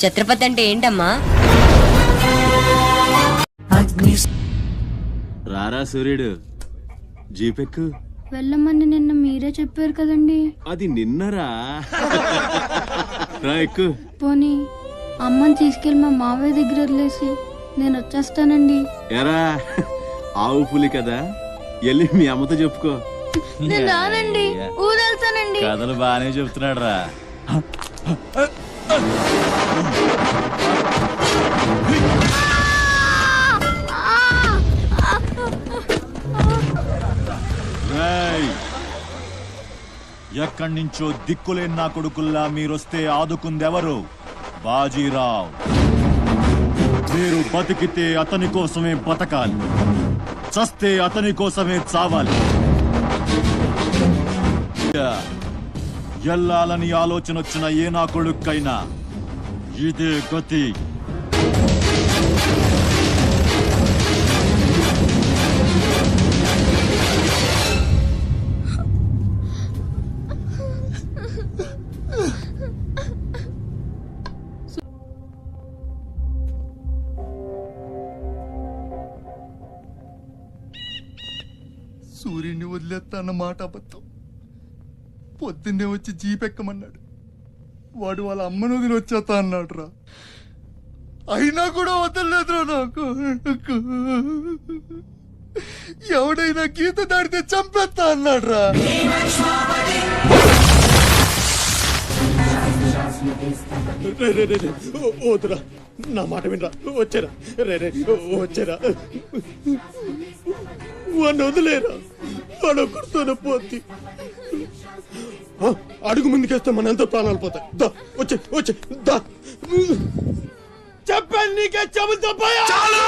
ఛత్రపతి అంటే ఏంటమ్మా? రారా సూర్యుడు, జీపెక్కు. వెళ్ళమని నిన్న మీరే చెప్పారు కదండి. అది నిన్నరా. రా ఎక్కు. పోనీ అమ్మని తీసుకెళ్ళి మా మావయ్య దగ్గర వదిలేసి నేను వచ్చేస్తానండి. ఎరా ఆవు పులి కదా, వెళ్ళి మీ అమ్మతో చెప్పుకో. నేను రానండి, ఊరెళ్తానండి. కథలు బానే చెప్తున్నాడు రా. ఎక్కడి నుంచో దిక్కులేని నా కొడుకుల్లా మీరొస్తే ఆదుకుందెవరు? బాజీరావ్. మీరు బతికితే అతని కోసమే బతకాలి, చస్తే అతని కోసమే చావాలి. ఎల్లాలని ఆలోచన వచ్చిన ఏ నా కొడుక్కైనా ఇదే గతి. సూర్యుడిని వదిలేస్తా అన్న మాట అబద్ధం. పొద్దున్నే వచ్చి జీపెక్కమన్నాడు. వాడు వాళ్ళ అమ్మను వదిలి వచ్చేస్తా అన్నాడు రా. అయినా కూడా వదలలేదురా నాకు. ఎవడైనా గీత దాడితే చంపేస్తా అన్నాడు రా. వద్దురా, నా మాట వినరా. వచ్చారా వచ్చారా, వాడిని వదిలేరా. వాడు ఒకరితోనే పోద్ది. అడుగు ముందుకేస్తే మన ఎంత ప్రాణాలు పోతాయి. దా వచ్చే వచ్చే దా. చెప్పాను నీకే, చెబుతా పోయా. చాలు.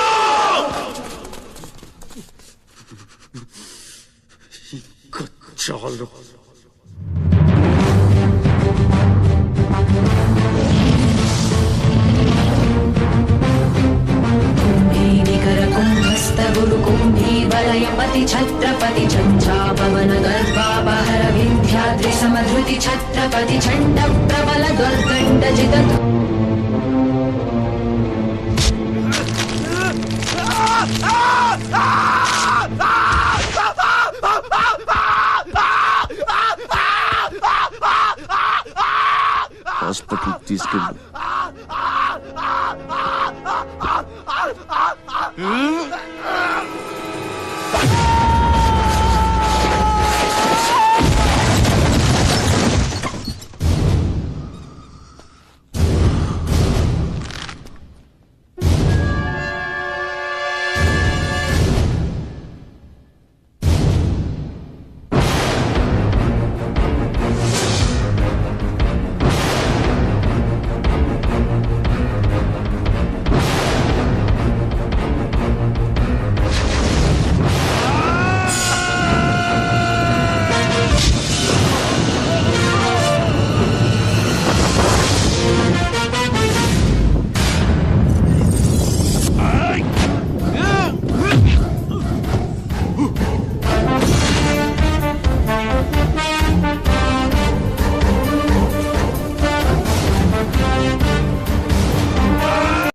वलयपति छत्रपति झंझापवन गर्भापहर विंध्याद्रि समधृति छत्रपति झंड प्रबल दुर्दंड जिततु హాస్పిటల్ తీసుకెళ్ళు.